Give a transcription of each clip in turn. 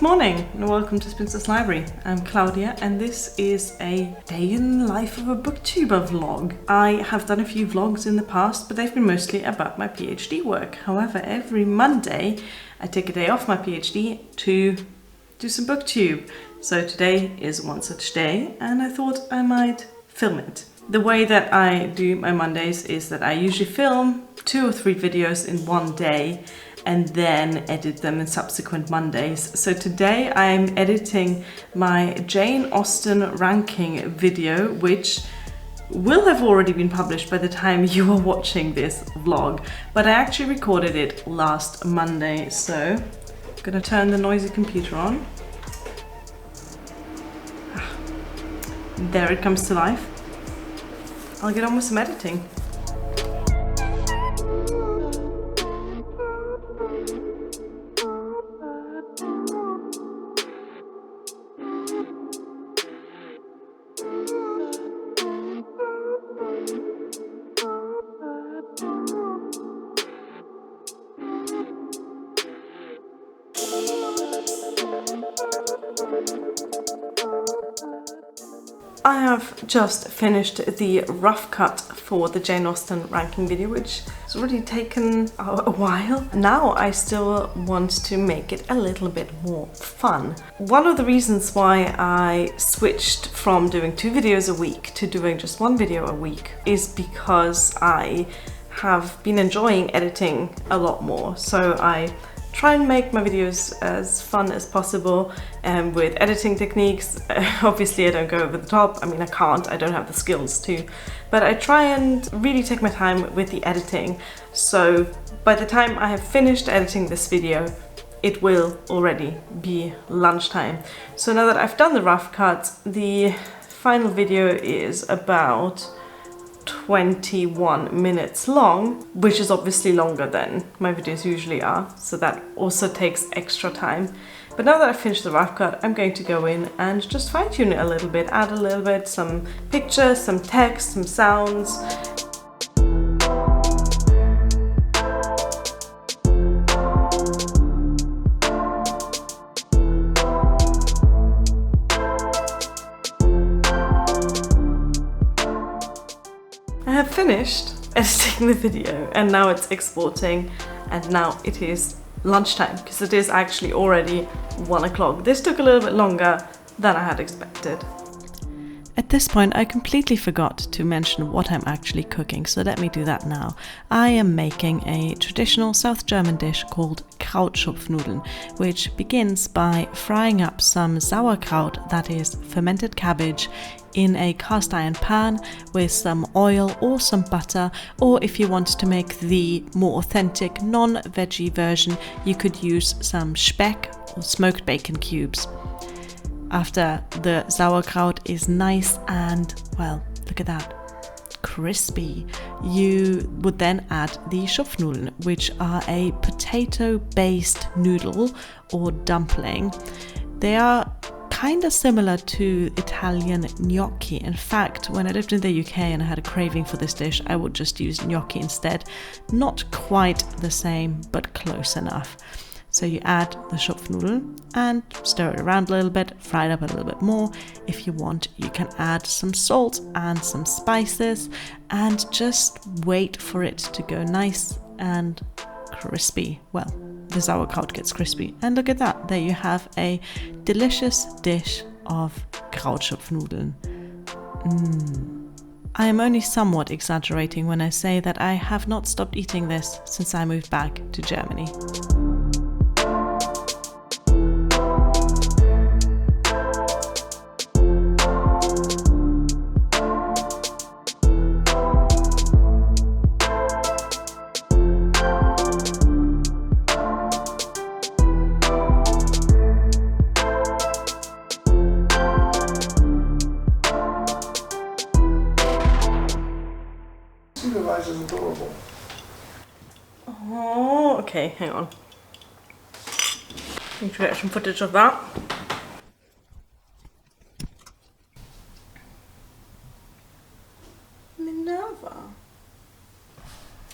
morning and welcome to Spinster's Library. I'm Claudia and this is a day in the life of a booktuber vlog. I have done a few vlogs in the past, but they've been mostly about my PhD work. However, every Monday I take a day off my PhD to do some booktube. So today is one such day and I thought I might film it. The way that I do my Mondays is that I usually film 2 or 3 videos in one day and then edit them in subsequent Mondays. So today I'm editing my Jane Austen ranking video, which will have already been published by the time you are watching this vlog, but I actually recorded it last Monday. So I'm gonna turn the noisy computer on. There it comes to life. I'll get on with some editing. I have just finished the rough cut for the Jane Austen ranking video, which has already taken a while. Now I still want to make it a little bit more fun. One of the reasons why I switched from doing 2 videos a week to doing just 1 video a week is because I have been enjoying editing a lot more. So I try and make my videos as fun as possible with editing techniques. Obviously I don't go over the top. I mean, I can't, I don't have the skills to, but I try and really take my time with the editing. So by the time I have finished editing this video, it will already be lunchtime. So now that I've done the rough cut, the final video is about 21 minutes long, which is obviously longer than my videos usually are, so that also takes extra time. But now that I've finished the rough cut, I'm going to go in and just fine-tune it a little bit, add a little bit, some pictures, some text, some sounds. I have finished editing the video and now it's exporting and now it is lunchtime because it is actually already 1 o'clock. This took a little bit longer than I had expected. At this point I completely forgot to mention what I'm actually cooking, so let me do that now. I am making a traditional South German dish called Krautschopfnudeln, which begins by frying up some sauerkraut, that is fermented cabbage, in a cast iron pan with some oil or some butter, or if you want to make the more authentic non-veggie version, you could use some speck or smoked bacon cubes. After the sauerkraut is nice and, well, look at that, crispy, you would then add the Schopfnudeln, which are a potato-based noodle or dumpling. They are kind of similar to Italian gnocchi. In fact, when I lived in the UK and I had a craving for this dish, I would just use gnocchi instead. Not quite the same, but close enough. So you add the Schopfnudeln and stir it around a little bit, fry it up a little bit more. If you want, you can add some salt and some spices and just wait for it to go nice and crispy. Well, the sauerkraut gets crispy. And look at that, there you have a delicious dish of Krautschopfnudeln. I am only somewhat exaggerating when I say that I have not stopped eating this since I moved back to Germany. Supervisor's adorable. Oh, okay, hang on. Need to get some footage of that. Minerva.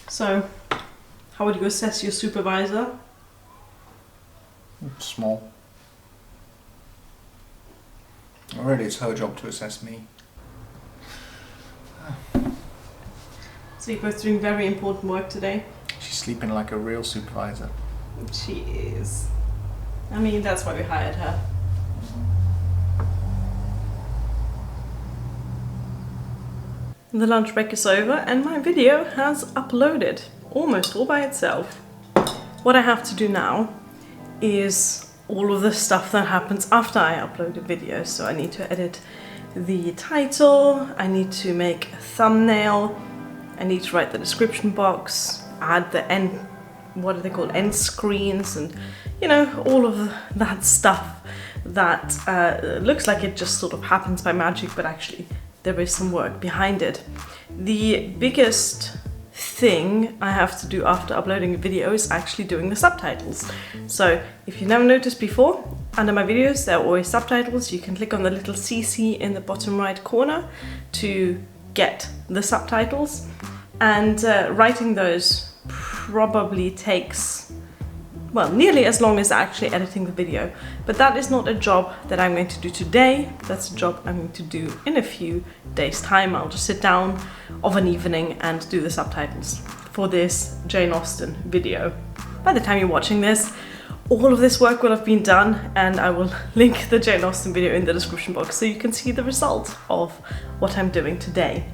So, how would you assess your supervisor? Small. Well, really, it's her job to assess me. So you're both doing very important work today? She's sleeping like a real supervisor. She is. I mean, that's why we hired her. The lunch break is over and my video has uploaded almost all by itself. What I have to do now is all of the stuff that happens after I upload a video. So I need to edit the title, I need to make a thumbnail, I need to write the description box, add the end, what are they called, end screens, and you know, all of that stuff that looks like it just sort of happens by magic, but actually there is some work behind it. The biggest thing I have to do after uploading a video is actually doing the subtitles. So if you've never noticed before, under my videos there are always subtitles. You can click on the little CC in the bottom right corner to get the subtitles, and writing those probably takes, well, nearly as long as actually editing the video. But that is not a job that I'm going to do today. That's a job I'm going to do in a few days' time. I'll just sit down of an evening and do the subtitles for this Jane Austen video. By the time you're watching this, all of this work will have been done, and I will link the Jane Austen video in the description box so you can see the result of what I'm doing today.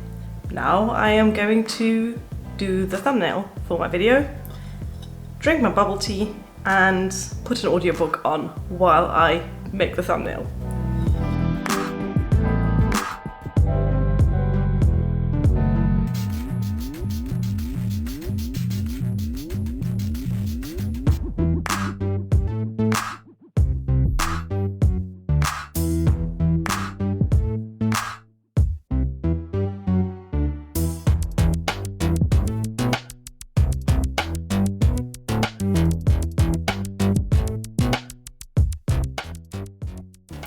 Now I am going to do the thumbnail for my video, drink my bubble tea, and put an audiobook on while I make the thumbnail.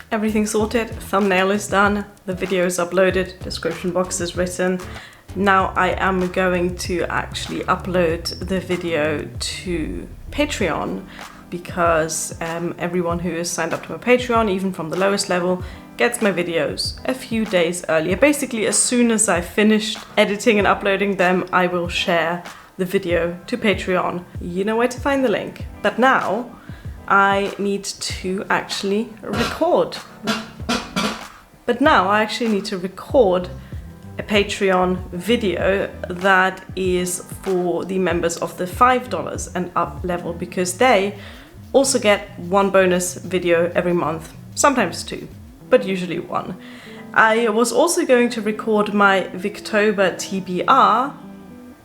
Everything's sorted, thumbnail is done, the video is uploaded, description box is written. Now I am going to actually upload the video to Patreon, because everyone who is signed up to my Patreon, even from the lowest level, gets my videos a few days earlier. Basically, as soon as I've finished editing and uploading them, I will share the video to Patreon. You know where to find the link. But now I need to actually record. A Patreon video that is for the members of the $5 and up level, because they also get one bonus video every month, sometimes two, but usually one. I was also going to record my Victober TBR,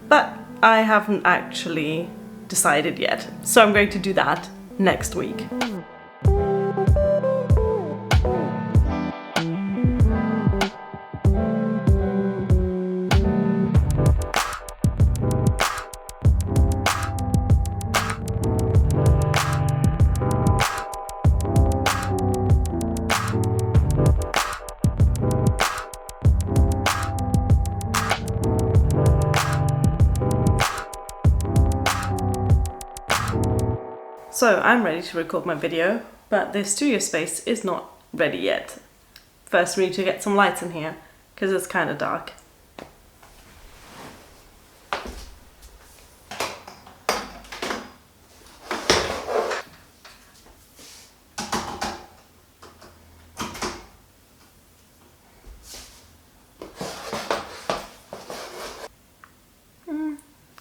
but I haven't actually decided yet, so I'm going to do that next week. So I'm ready to record my video, but the studio space is not ready yet. First we need to get some lights in here, because it's kind of dark.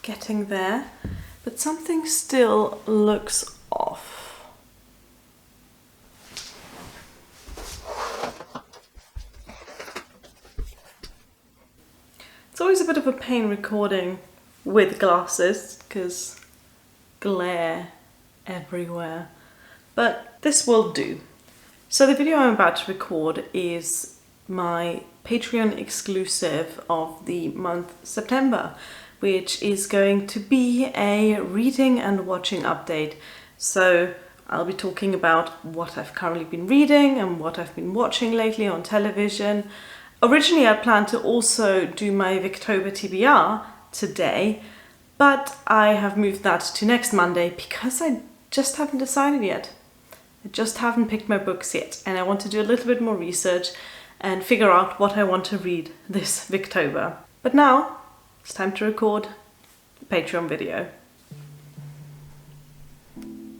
Getting there, but something still looks off. It's always a bit of a pain recording with glasses because glare everywhere, but this will do. So the video I'm about to record is my Patreon exclusive of the month September, which is going to be a reading and watching update. So I'll be talking about what I've currently been reading and what I've been watching lately on television. Originally I planned to also do my Victober TBR today, but I have moved that to next Monday because I just haven't decided yet. I just haven't picked my books yet, and I want to do a little bit more research and figure out what I want to read this Victober. But now it's time to record the Patreon video.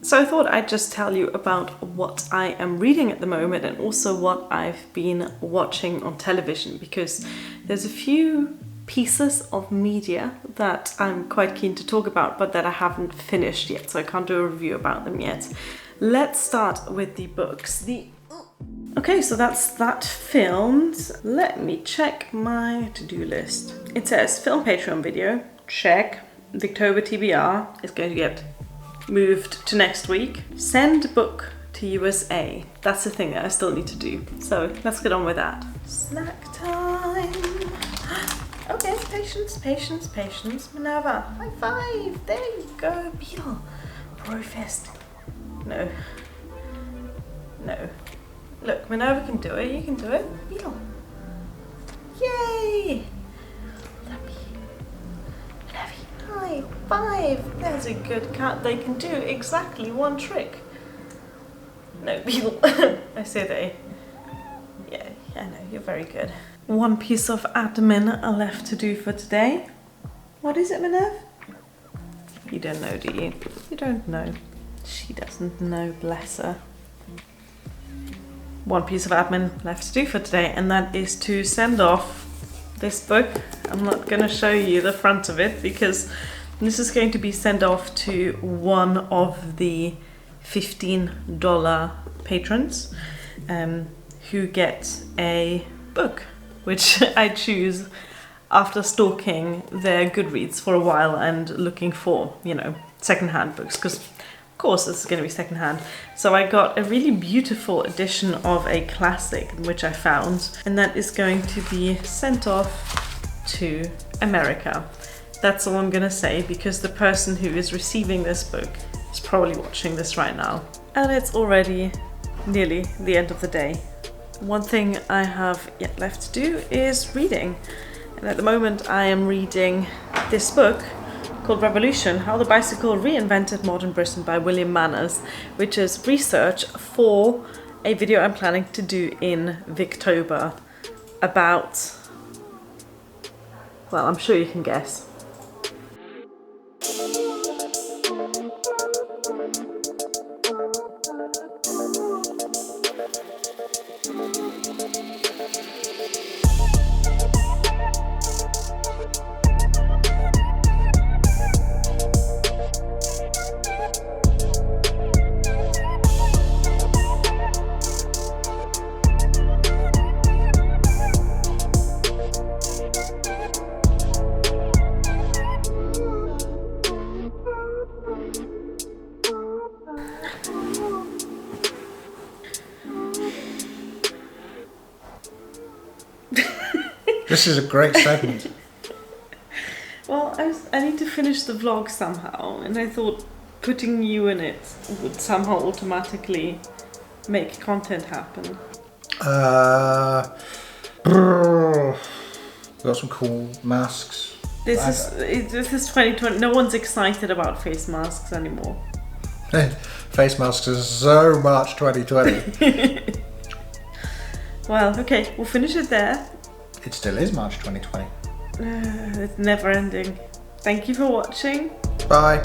So I thought I'd just tell you about what I am reading at the moment and also what I've been watching on television, because there's a few pieces of media that I'm quite keen to talk about but that I haven't finished yet, so I can't do a review about them yet. Let's start with the books. Okay, so that's that filmed. Let me check my to-do list. It says film Patreon video, check. Victober TBR is going to get moved to next week. Send book to USA. That's the thing that I still need to do. So let's get on with that. Snack time. Okay, patience. Minerva, high five. There you go. Beetle. Brofist. No. Look, Minerva can do it. You can do it. Beetle. Yay. High five! There's a good cat. They can do exactly one trick. No, Beetle. I say they. Yeah, I know, you're very good. One piece of admin left to do for today. What is it, Minerva? You don't know, do you? You don't know. She doesn't know, bless her. One piece of admin left to do for today, and that is to send off this book. I'm not going to show you the front of it because this is going to be sent off to one of the $15 patrons who get a book, which I choose after stalking their Goodreads for a while and looking for, you know, secondhand books, because of course this is going to be secondhand. So I got a really beautiful edition of a classic which I found, and that is going to be sent off to America. That's all I'm gonna say, because the person who is receiving this book is probably watching this right now. And it's already nearly the end of the day. One thing I have yet left to do is reading. And at the moment I am reading this book called Revolution: How the Bicycle Reinvented Modern Britain by William Manners, which is research for a video I'm planning to do in Victober about, well, I'm sure you can guess. This is a great segment. Well, I need to finish the vlog somehow, and I thought putting you in it would somehow automatically make content happen. We've got some cool masks. This is 2020. No one's excited about face masks anymore. Face masks is so much 2020. Well, okay, we'll finish it there. It still is March 2020. It's never ending. Thank you for watching. Bye.